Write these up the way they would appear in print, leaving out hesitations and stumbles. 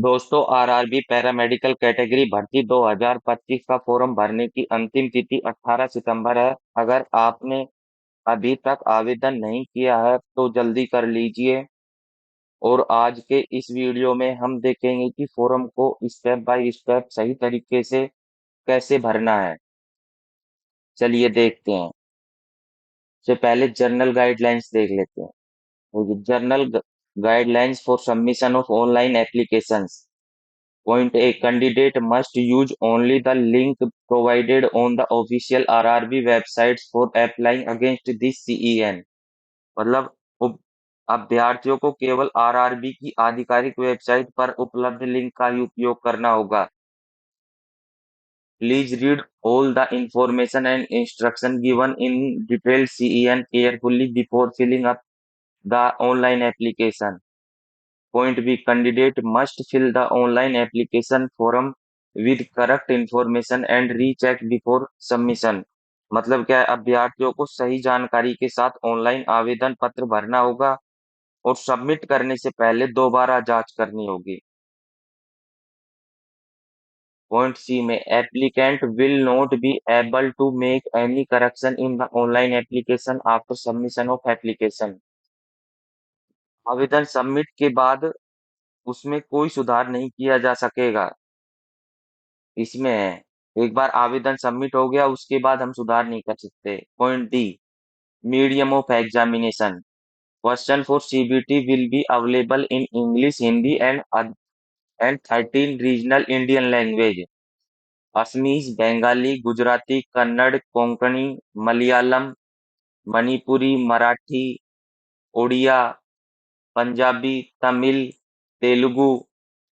दोस्तों, RRB paramedical category भर्ती 2025 का फॉर्म भरने की अंतिम तिथि 18 सितंबर है। अगर आपने अभी तक आवेदन नहीं किया है तो जल्दी कर लीजिए। और आज के इस वीडियो में हम देखेंगे कि फॉर्म को स्टेप बाय स्टेप सही तरीके से कैसे भरना है। चलिए देखते हैं। से पहले जर्नल गाइडलाइंस देख लेते हैं। Journal guidelines for submission of online applications. Point A. Candidate must use only the link provided on the official RRB websites for applying against this CEN। मतलब उप- अभ्यर्थियों को केवल आरआरबी की आधिकारिक वेबसाइट पर उपलब्ध लिंक का ही उपयोग करना होगा। Please read all the information and instruction given in detailed CEN carefully before filling up the online application। Point B. Candidate must fill the online application form with correct information and recheck before submission। मतलब क्या है, अभ्यर्थियों को सही जानकारी के साथ online आवेदन पत्र भरना होगा और सबमिट करने से पहले दोबारा जांच करनी होगी। पॉइंट सी में applicant will not be able to make any correction in the online application after submission of application. आवेदन सबमिट के बाद उसमें कोई सुधार नहीं किया जा सकेगा। इसमें है, एक बार आवेदन सबमिट हो गया उसके बाद हम सुधार नहीं कर सकते। Point D. Medium of examination. Question for CBT will be available in English, Hindi and 13 regional Indian language. Assamese, Bengali, Gujarati, Kannada, Konkani, Malayalam, Manipuri, Marathi, Odia, Punjabi, Tamil, Telugu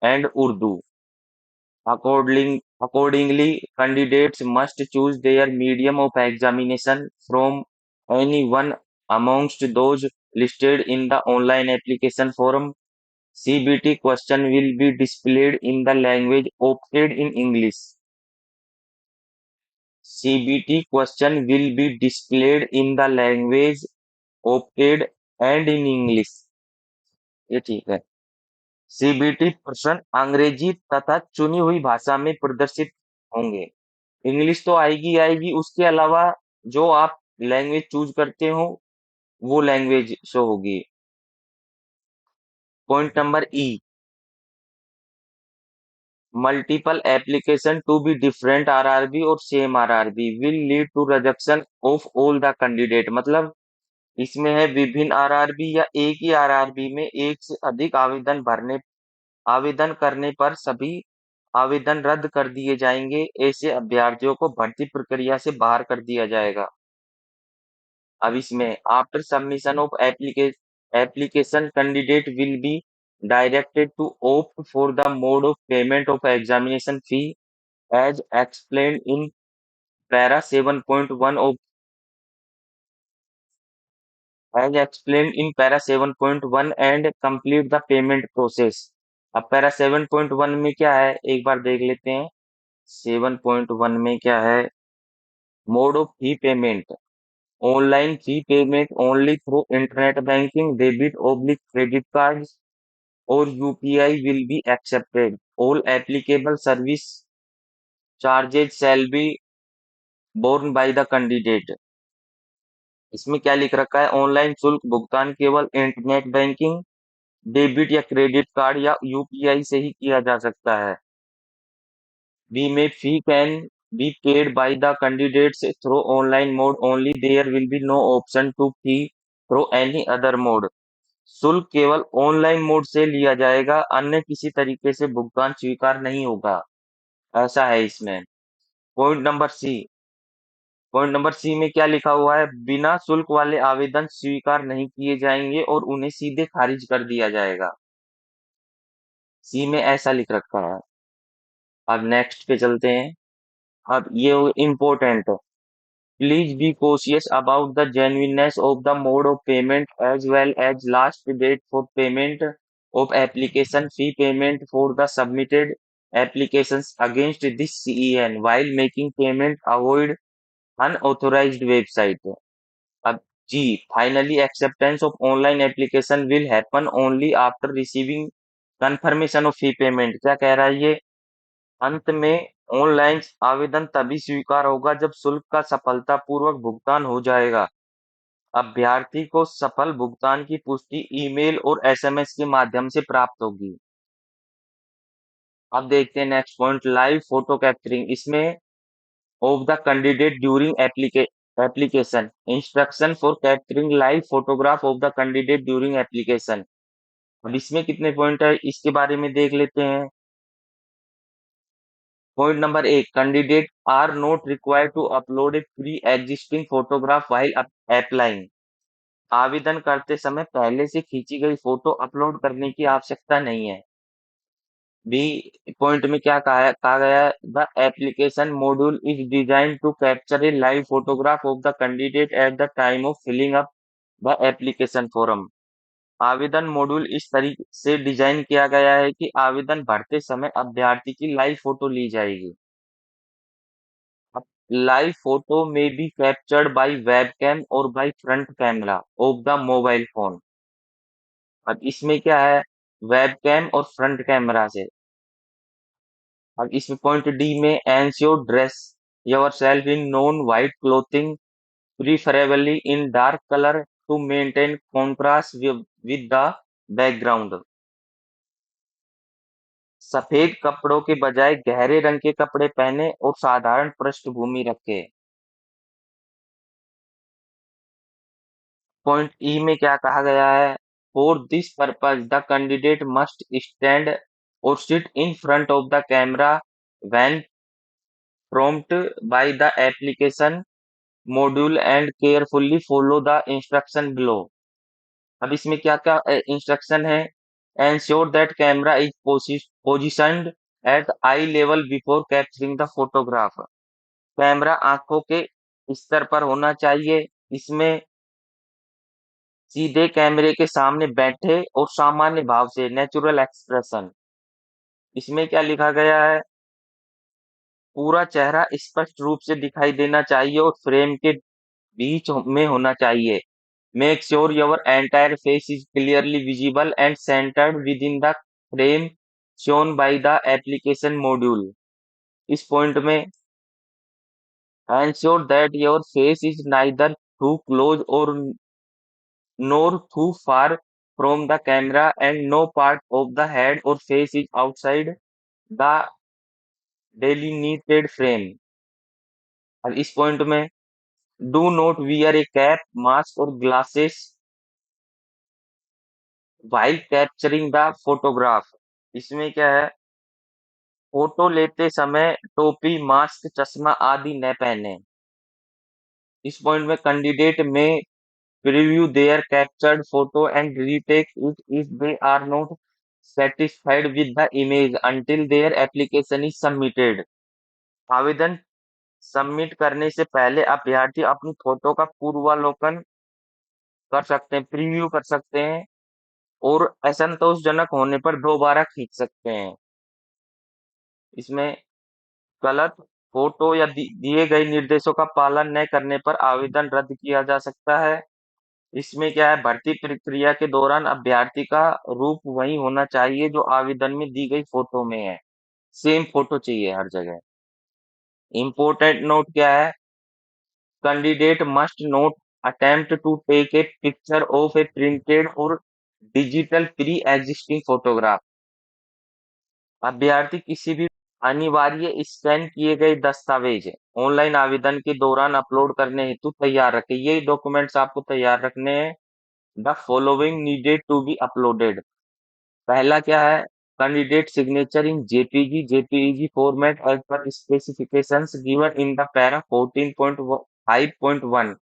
and Urdu. Accordingly, candidates must choose their medium of examination from any one amongst those listed in the online application form. CBT question will be displayed in the language opted in English। CBT question will be displayed in the language opted and in English। ये ठीक है। CBT प्रश्न अंग्रेजी तथा चुनी हुई भाषा में प्रदर्शित होंगे। इंग्लिश तो आएगी आएगी, उसके अलावा जो आप लैंग्वेज चूज करते हो वो लैंग्वेज शो होगी। Point number E. Multiple application to be different RRB और same RRB will lead to rejection of all the candidate. मतलब इसमें है विभिन्न आरआरबी या एक ही आरआरबी में एक से अधिक आवेदन करने पर सभी आवेदन रद्द कर दिए जाएंगे। ऐसे अभ्यर्थियों को भर्ती प्रक्रिया से बाहर कर दिया जाएगा। अब इसमें after submission of application candidate will be directed to opt for the mode of payment of examination fee as explained in para 7.1 of as explained in para 7.1 and complete the payment process. अब para 7.1 में क्या है एक बार देख लेते हैं। 7.1 में क्या है? Mode of fee payment. Online fee payment only through internet banking, debit oblique credit cards और UPI will be accepted. All applicable service charges shall be borne by the candidate. इसमें क्या लिख रखा है? ऑनलाइन शुल्क भुगतान केवल इंटरनेट बैंकिंग, डेबिट या क्रेडिट कार्ड या यूपीआई से ही किया जा सकता है। We may fee can be paid by the candidates through online mode only. There will be no option to fee through any other mode। शुल्क केवल ऑनलाइन मोड से लिया जाएगा, अन्य किसी तरीके से भुगतान स्वीकार नहीं होगा। ऐसा है इसमें। Point number C. Point number C में क्या लिखा हुआ है? बिना शुल्क वाले आवेदन स्वीकार नहीं किए जाएंगे और उन्हें सीधे खारिज कर दिया जाएगा। सी में ऐसा लिख रखा है। अब नेक्स्ट पे चलते हैं। अब ये इम्पोर्टेंट है। Please be cautious about the genuineness of the mode of payment as well as last date for payment of application fee payment for the submitted applications against this CEN। While making payment, avoid unauthorized website। अब जी, finally acceptance of online application will happen only after receiving confirmation of fee payment क्या कह रहा है ये? अंत में online आवेदन तभी स्वीकार होगा जब शुल्क का सफलतापूर्वक भुगतान हो जाएगा। अभ्यर्थी को सफल भुगतान की पुष्टि ईमेल और एसएमएस के माध्यम से प्राप्त होगी। अब देखते हैं next point, live photo capturing. इसमें of the candidate during application, instruction for capturing live photograph of the candidate during application. अब इसमें कितने पॉइंट है इसके बारे में देख लेते हैं। Point number 1, candidate are not required to upload a pre existing photograph while applying. आवेदन करते समय पहले से खींची गई फोटो अपलोड करने की आवश्यकता नहीं है। बी पॉइंट में क्या कहा गया है? The application module is design to capture a live photograph of the candidate at the time of filling up the application form. आवेदन मॉड्यूल इस तरीके से डिजाइन किया गया है कि आवेदन भरते समय अभ्यर्थी की लाइव फोटो ली जाएगी। अब live photo may be captured by webcam और by front camera of the mobile phone. अब इसमें क्या है? वेबकैम और फ्रंट कैमरा से। अब इसमें पॉइंट डी में ensure dress yourself in non white clothing preferably in dark colour to maintain contrast with the background. सफेद कपड़ों के बजाय गहरे रंग के कपड़े पहने और साधारण पृष्ठभूमि रखे। पॉइंट ई में क्या कहा गया है? For this purpose the candidate must stand और sit in front of the camera when prompted by the application module and carefully follow the instruction below। अब इसमें क्या क्या इंस्ट्रक्शन है? Ensure that camera is positioned at eye level before capturing the photograph। Camera आंखों के स्तर पर होना चाहिए। इसमें सीधे कैमरे के सामने बैठे और सामान्य भाव से नेचुरल एक्सप्रेशन। इसमें क्या लिखा गया है? पूरा चेहरा स्पष्ट रूप से दिखाई देना चाहिए और फ्रेम के बीच में होना चाहिए। Make sure your entire face is clearly visible and centered within the frame shown by the application module। इस पॉइंट में ensure that your face is neither too close or nor too far from the camera and no part of the head or face is outside the delineated frame। और इस point में do not wear a cap, mask or glasses while capturing the photograph। इसमें क्या है? Photo लेते समय टोपी, mask, चश्मा आदि न पहने। इस पॉइंट में candidate may preview their captured photo and retake it if they are not satisfied with the image until their application is submitted। आवेदन सबमिट करने से पहले अभ्यर्थी अपनी फोटो का पूर्वावलोकन कर सकते हैं, प्रीव्यू कर सकते हैं और असंतोषजनक होने पर दोबारा खींच सकते हैं। इसमें गलत फोटो या दिए गए निर्देशों का पालन न करने पर आवेदन रद्द किया जा सकता है। इसमें क्या है? भर्ती प्रक्रिया के दौरान अभ्यर्थी का रूप वही होना चाहिए जो आवेदन में दी गई फोटो में है। सेम फोटो चाहिए हर जगह। इम्पोर्टेंट नोट क्या है? Candidate must not attempt to take a picture of a printed और डिजिटल प्री एग्जिस्टिंग फोटोग्राफ। अभ्यर्थी किसी भी अनिवार्य स्कैन किए गए दस्तावेज ऑनलाइन आवेदन के दौरान अपलोड करने हेतु तैयार रखें। ये डॉक्यूमेंट्स आपको तैयार रखने हैं। The following needed to be uploaded. पहला क्या है? Candidate signature in JPEG format as per specifications given in the para 14.5.1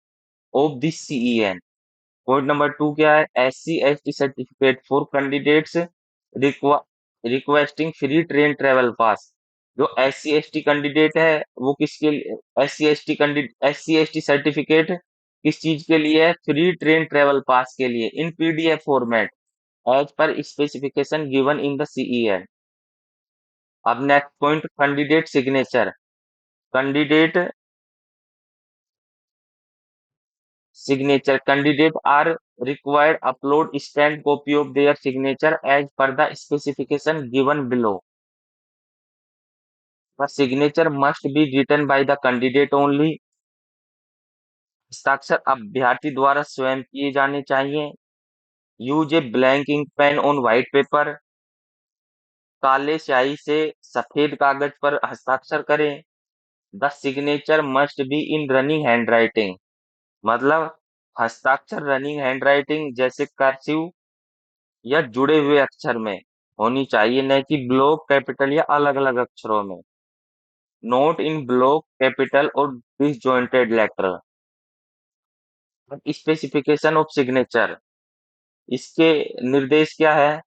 of this CEN. Point number 2 क्या है? SC/ST certificate for candidates requesting free train travel pass. जो SC/ST candidate है वो किसके लिए SC/ST सर्टिफिकेट किस चीज के लिए है? फ्री ट्रेन ट्रेवल पास के लिए in PDF format as per specification given in the CEN. अब next point, candidate signature. Candidate signature candidate are required upload scan copy of their signature as per the specification given below. The signature must be written by the candidate only. हस्ताक्षर अभ्यर्थी द्वारा स्वयं किए जाने चाहिए। Use a blank ink pen on white paper. काले स्याही से सफेद कागज पर हस्ताक्षर करें। The signature must be in running handwriting. मतलब हस्ताक्षर रनिंग हैंडराइटिंग जैसे कर्सिव या जुड़े हुए अक्षर में होनी चाहिए, न कि ब्लॉक कैपिटल या अलग अलग अक्षरों में। नोट इन ब्लॉक कैपिटल और disjointed letter. Specification of signature, इसके निर्देश क्या है,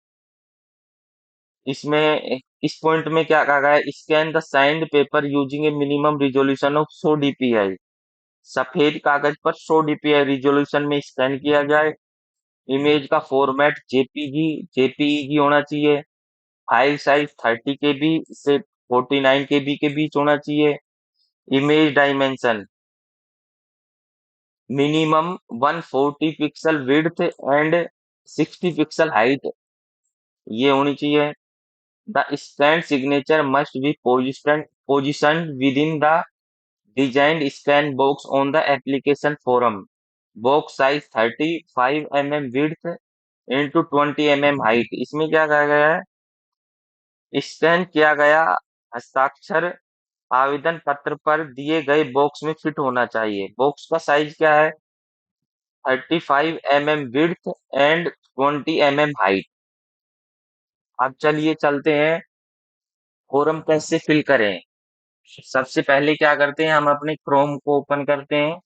इसमें इस पॉइंट में क्या कहा गया है, scan the signed paper using A minimum resolution of 100 DPI. सफेद कागज पर 100 डीपीआई रिजोल्यूशन में स्कैन किया जाए। इमेज का फॉर्मेट जेपीईजी होना चाहिए। फाइल साइज 30 केबी से 49 केबी के बीच होना चाहिए। Image dimension minimum 140 pixel width and 60 pixel height ये होनी चाहिए। The scan signature must B position with in the designed scan box on the application forum. Box size 35 mm width into 20 mm height. इसमें क्या कहा गया है, scan किया गया हस्ताक्षर आवेदन पत्र पर दिए गए बॉक्स में फिट होना चाहिए। बॉक्स का साइज क्या है, 35 mm width and 20 mm height. अब चलिए चलते हैं फॉर्म कैसे फिल करें। सबसे पहले क्या करते हैं, हम अपने क्रोम को ओपन करते हैं।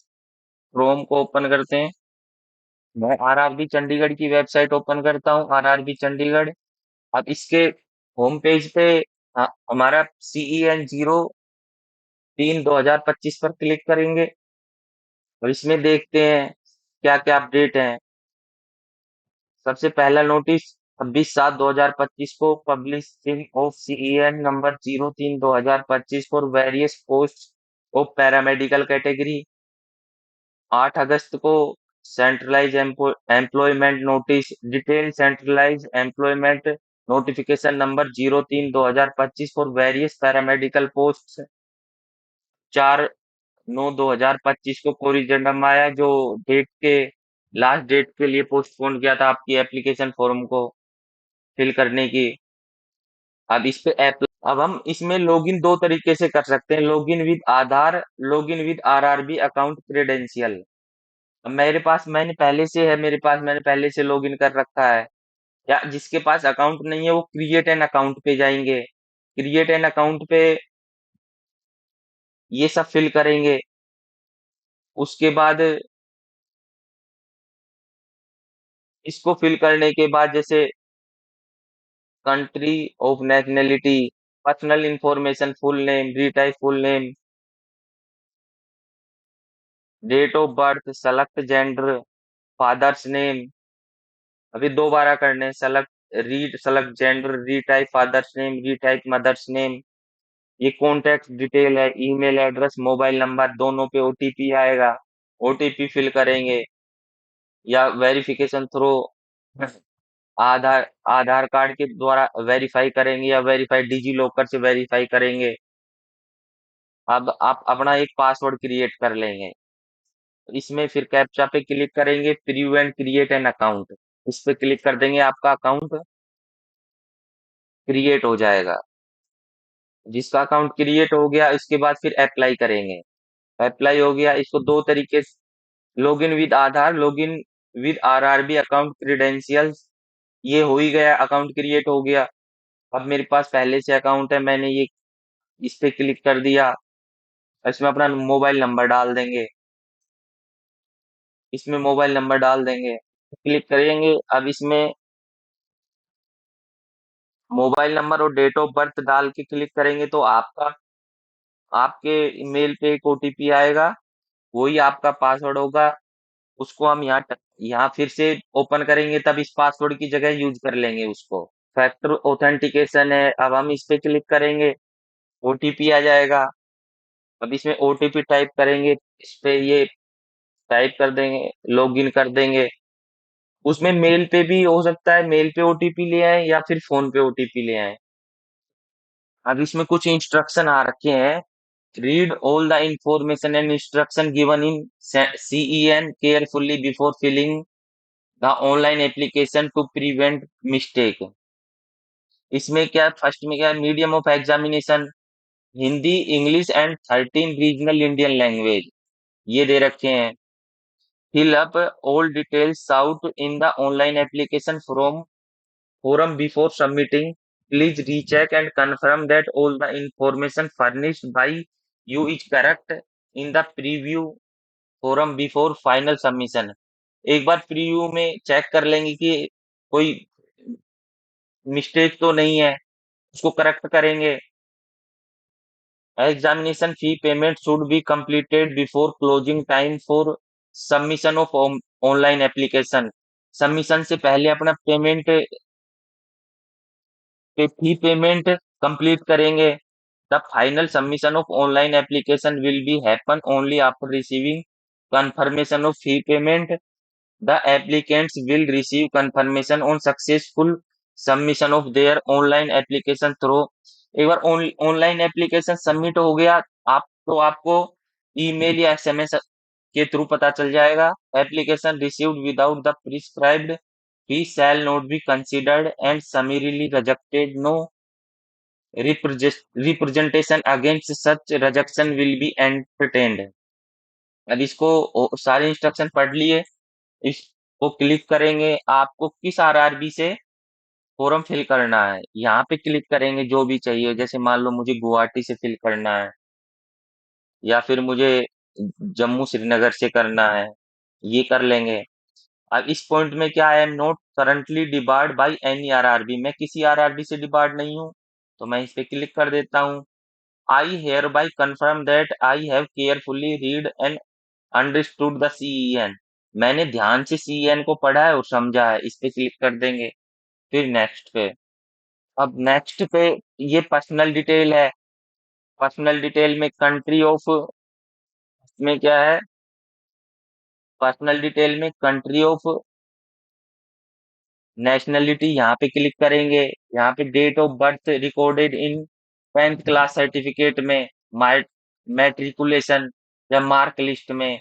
क्रोम को ओपन करते हैं। मैं आरआरबी चंडीगढ़ की वेबसाइट ओपन करता हूँ, आरआरबी चंडीगढ़। अब इसके होम पेज पे हमारा CEN 03/2025 पर क्लिक करेंगे और इसमें देखते हैं क्या क्या अपडेट है। सबसे पहला नोटिस 26/7/2025 को publishing of CEN number 03/2025 for various post of paramedical category. 8 अगस्त को centralize employment notice detail centralize employment notification number 03/2025 for various paramedical post. 4/9/2025 को कोरिजेंडम आया जो डेट के लास्ट डेट के लिए पोस्टपोन किया था आपकी एप्लीकेशन फॉर्म को फिल करने की। अब इस पे अब हम इसमें लॉगिन दो तरीके से कर सकते हैं, login with Aadhaar, login with RRB account credential. अब मेरे पास मैंने पहले से लॉगिन कर रखा है। या जिसके पास अकाउंट नहीं है वो क्रिएट एन अकाउंट पे जाएंगे। क्रिएट एन अकाउंट पे ये सब फिल करेंगे। उसके बाद इसको फिल करने के बाद जैसे country of nationality, personal information, full name, retype full name, date of birth, select gender, father's name. अभी दोबारा करने, select gender, retype father's name, retype mother's name. ये कॉन्टैक्ट डिटेल है, ईमेल एड्रेस, मोबाइल नंबर, दोनों पे OTP आएगा। OTP fill करेंगे या verification through Aadhaar Aadhaar card के द्वारा वेरीफाई करेंगे या वेरीफाई डिजी लॉकर से वेरीफाई करेंगे। अब आप अपना एक पासवर्ड क्रिएट कर लेंगे। इसमें फिर कैप्चा पे क्लिक करेंगे, preview and create an account. इस पे क्लिक कर देंगे, आपका अकाउंट क्रिएट हो जाएगा। जिसका अकाउंट क्रिएट हो गया इसके बाद फिर अप्लाई करेंगे। अप्लाई हो गया, इसको दो तरीके से, login with Aadhaar, login with RRB account credentials. ये हो ही गया, अकाउंट क्रिएट हो गया। अब मेरे पास पहले से अकाउंट है, मैंने ये इस पे क्लिक कर दिया। इसमें अपना मोबाइल नंबर डाल देंगे, इसमें मोबाइल नंबर डाल देंगे, क्लिक करेंगे। अब इसमें मोबाइल नंबर और डेट ऑफ बर्थ डाल के क्लिक करेंगे तो आपके ईमेल पे एक ओटीपी आएगा, वही आपका पासवर्ड होगा। उसको हम यहाँ फिर से ओपन करेंगे तब इस पासवर्ड की जगह यूज कर लेंगे उसको। फैक्टर ऑथेंटिकेशन है, अब हम इस पे क्लिक करेंगे, ओटीपी आ जाएगा। अब इसमें ओटीपी टाइप करेंगे, इस पे ये टाइप कर देंगे, लॉगिन कर देंगे। उसमें मेल पे भी हो सकता है, मेल पे ओटीपी ले आए या फिर फोन पे ओटीपी ले आए। अब इसमें कुछ इंस्ट्रक्शन आ रखे हैं। Read all the information and instruction given in CEN carefully before filling the online application to prevent mistake. इसमें क्या, फर्स्ट में क्या, medium of examination Hindi, English and 13 regional Indian language ये दे रखे हैं। Fill up all details out in the online application from forum before submitting. Please recheck and confirm that all the information furnished by you is correct in the preview forum before final submission. एक बार preview में check कर लेंगे कि कोई mistake तो नहीं है, उसको करेक्ट करेंगे। Examination fee payment should be completed before closing time for submission of online application. Submission से पहले अपना पेमेंट पे फी पेमेंट कंप्लीट करेंगे। The final submission of online application will be happen only after receiving confirmation of fee payment. The applicants will receive confirmation on successful submission of their online application through। एक बार online application submit हो गया आप तो आपको email या SMS के through पता चल जाएगा। Application received without the prescribed fee shall not be considered and summarily rejected। No representation against such rejection will be entertained। अब इसको सारे इंस्ट्रक्शन पढ़ लिए। इसको क्लिक करेंगे, आपको किस आरआरबी से फॉर्म फिल करना है यहाँ पे क्लिक करेंगे, जो भी चाहिए। जैसे मान लो मुझे गुवाहाटी से फिल करना है या फिर मुझे जम्मू श्रीनगर से करना है, ये कर लेंगे। अब इस पॉइंट में क्या, I am not currently debarred by any RRB, मैं किसी आरआरबी से डिबार्ड नहीं हूँ, तो मैं इस पे क्लिक कर देता हूँ। I hereby confirm that I have carefully read and understood the CEN। मैंने ध्यान से CEN को पढ़ा है और समझा है, इस पे क्लिक कर देंगे। फिर नेक्स्ट पे। अब नेक्स्ट पे ये पर्सनल डिटेल है। पर्सनल डिटेल में कंट्री ऑफ, में क्या है, पर्सनल डिटेल में कंट्री ऑफ नेशनलिटी यहाँ पे क्लिक करेंगे। यहाँ पे date of birth recorded in 10th class certificate में, मैट्रिकुलेशन या मार्क लिस्ट में।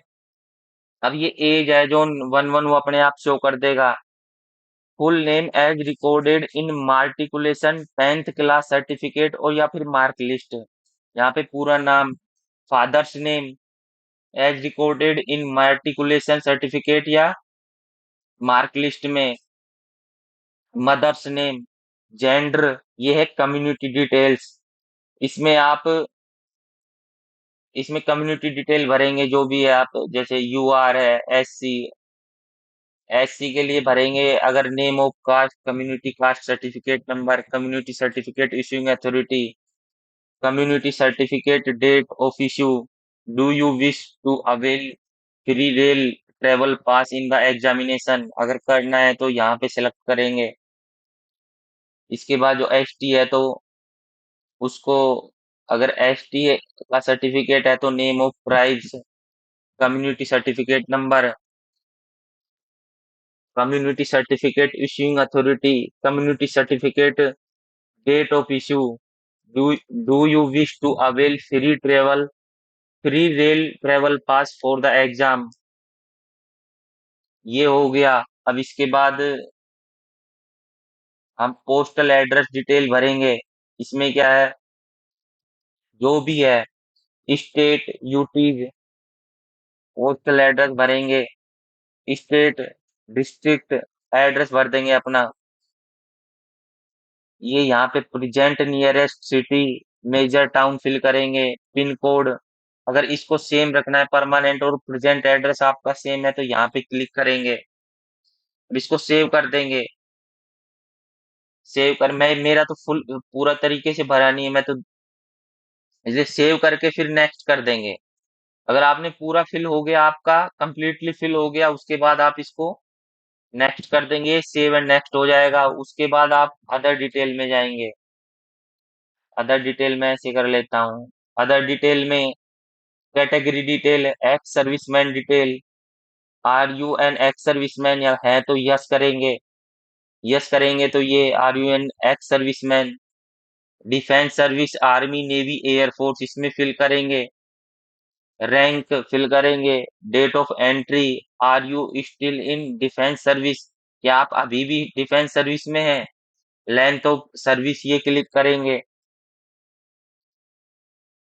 अब ये एज है जो 11 वो अपने आप शो कर देगा। Full name as recorded in matriculation 10th class certificate और या फिर मार्क लिस्ट। यहाँ पे पूरा नाम, father's name as recorded in matriculation certificate या मार्क लिस्ट में, मदर्स नेम, जेंडर, ये है कम्युनिटी डिटेल्स। इसमें आप, इसमें कम्युनिटी डिटेल भरेंगे जो भी है आप, जैसे UR है, SC के लिए भरेंगे अगर name of caste, community caste certificate number, community certificate issuing authority, community certificate date of issue. Do you wish to avail free rail travel pass in the examination, अगर करना है तो यहाँ पे सिलेक्ट करेंगे। इसके बाद जो ST है तो उसको, अगर ST का सर्टिफिकेट है तो name of prize, community certificate number, community certificate issuing authority, community certificate date of issue. Do do you wish to avail free rail travel pass for the exam, ये हो गया। अब इसके बाद हम पोस्टल एड्रेस डिटेल भरेंगे। इसमें क्या है, जो भी है स्टेट, यूटी, पोस्टल एड्रेस भरेंगे। स्टेट, डिस्ट्रिक्ट एड्रेस भर देंगे अपना। ये यहाँ पे present nearest city, major town fill करेंगे। पिन कोड, अगर इसको सेम रखना है परमानेंट और प्रेजेंट एड्रेस आपका सेम है तो यहाँ पे क्लिक करेंगे। अब इसको सेव कर देंगे। सेव कर, मैं मेरा तो फुल पूरा तरीके से भरा नहीं है, मैं तो इसे सेव करके फिर नेक्स्ट कर देंगे। अगर आपने पूरा फिल हो गया, आपका कंप्लीटली फिल हो गया, उसके बाद आप इसको नेक्स्ट कर देंगे, सेव एंड नेक्स्ट हो जाएगा। उसके बाद आप अदर डिटेल में जाएंगे। अदर डिटेल में ऐसे कर लेता हूँ। अदर डिटेल में category detail, ex serviceman detail, are you an ex serviceman या है तो यस करेंगे। यस करेंगे तो ये are you an ex serviceman. Defence service army navy air force इसमें फिल करेंगे। रैंक फिल करेंगे। Date of entry, are you still in defence service, क्या आप अभी भी डिफेंस सर्विस में हैं। लेंथ ऑफ सर्विस ये क्लिक करेंगे।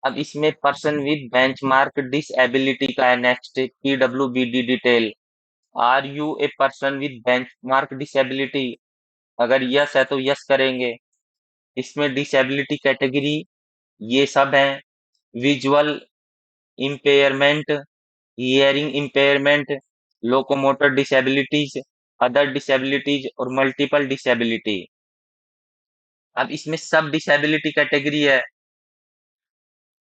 अब इसमें पर्सन विद बेंचमार्क डिसएबिलिटी का है next, PWBD detail. Are you a person with benchmark disability, अगर यस है तो यस करेंगे। इसमें डिसएबिलिटी कैटेगरी ये सब हैं: visual impairment, hearing impairment, locomotor disabilities, other disabilities और मल्टीपल डिसेबिलिटी। अब इसमें सब डिसेबिलिटी कैटेगरी है,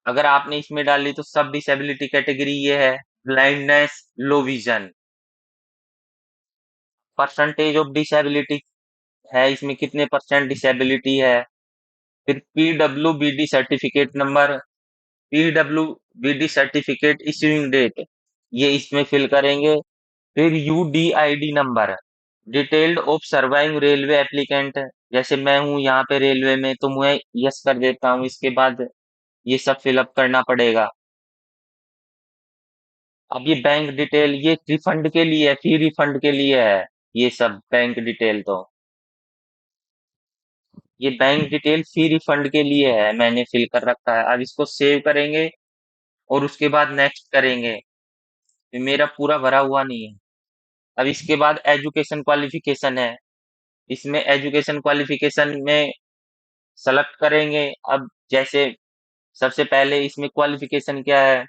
अगर आपने इसमें डाली तो सब डिसेबिलिटी कैटेगरी ये है: blindness, low vision. Percentage of disability है, इसमें कितने परसेंट डिसेबिलिटी है। फिर PWBD certificate number, PWBD certificate issuing date, ये इसमें फिल करेंगे। फिर UDID number, detailed of serving railway applicant, जैसे मैं हूँ यहाँ पे रेलवे में तो मैं यस कर देता हूँ, इसके बाद ये सब फिलअप करना पड़ेगा। अब ये बैंक डिटेल ये रिफंड के लिए है, फी रिफंड के लिए है, ये सब बैंक डिटेल तो ये बैंक डिटेल फी रिफंड के लिए है, मैंने फिल कर रखा है। अब इसको सेव करेंगे और उसके बाद नेक्स्ट करेंगे। ये मेरा पूरा भरा हुआ नहीं है। अब इसके बाद एजुकेशन क्वालिफिकेशन है, इसमें एजुकेशन क्वालिफिकेशन में सेलेक्ट करेंगे। अब जैसे सबसे पहले इसमें क्वालिफिकेशन क्या है,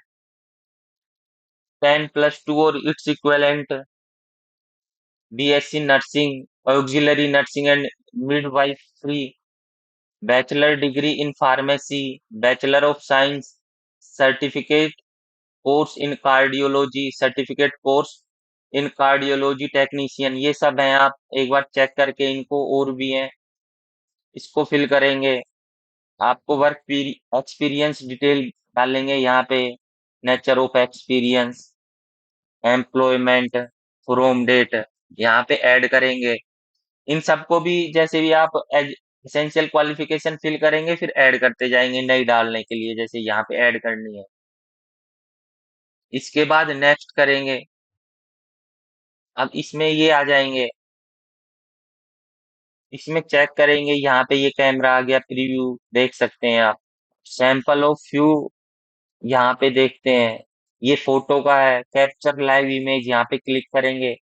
10+2 और its equivalent, BSc nursing, auxiliary nursing and midwifery, bachelor degree in pharmacy, bachelor of science, certificate course in cardiology, certificate course in cardiology technician, ये सब हैं। आप एक बार चेक करके इनको और भी हैं, इसको फिल करेंगे। आपको वर्क एक्सपीरियंस डिटेल डालेंगे यहाँ पे, nature of experience, employment, from date, यहाँ पे ऐड करेंगे। इन सबको भी जैसे भी आप एसेंशियल क्वालिफिकेशन फिल करेंगे फिर ऐड करते जाएंगे नई डालने के लिए, जैसे यहाँ पे ऐड करनी है। इसके बाद नेक्स्ट करेंगे। अब इसमें ये आ जाएंगे, इसमें चेक करेंगे, यहाँ पे ये कैमरा आ गया, प्रीव्यू देख सकते हैं आप। सैंपल ऑफ व्यू यहाँ पे देखते हैं, ये फोटो का है, कैप्चर लाइव इमेज यहाँ पे क्लिक करेंगे।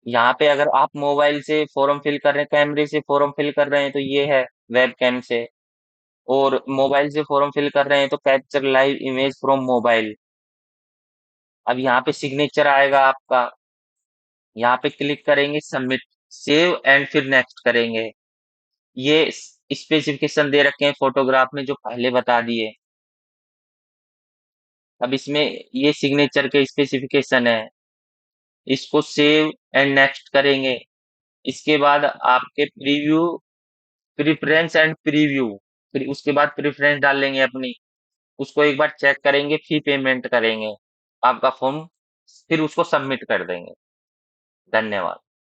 यहाँ पे अगर आप मोबाइल से फॉर्म फिल कर रहे हैं, कैमरे से फॉर्म फिल कर रहे हैं तो ये है वेब कैम से, और मोबाइल से फॉर्म फिल कर रहे हैं तो capture live image from mobile. अब यहाँ पे सिग्नेचर आएगा आपका, यहाँ पे क्लिक करेंगे, सबमिट, सेव एंड फिर नेक्स्ट करेंगे। ये स्पेसिफिकेशन दे रखे हैं फोटोग्राफ में जो पहले बता दिए। अब इसमें ये सिग्नेचर के स्पेसिफिकेशन है, इसको सेव एंड नेक्स्ट करेंगे। इसके बाद आपके प्रीव्यू, प्रेफरेंस एंड प्रीव्यू, फिर उसके बाद प्रेफरेंस डाल लेंगे अपनी, उसको एक बार चेक करेंगे फिर पेमेंट करेंगे आपका फॉर्म, फिर उसको सबमिट कर देंगे। धन्यवाद।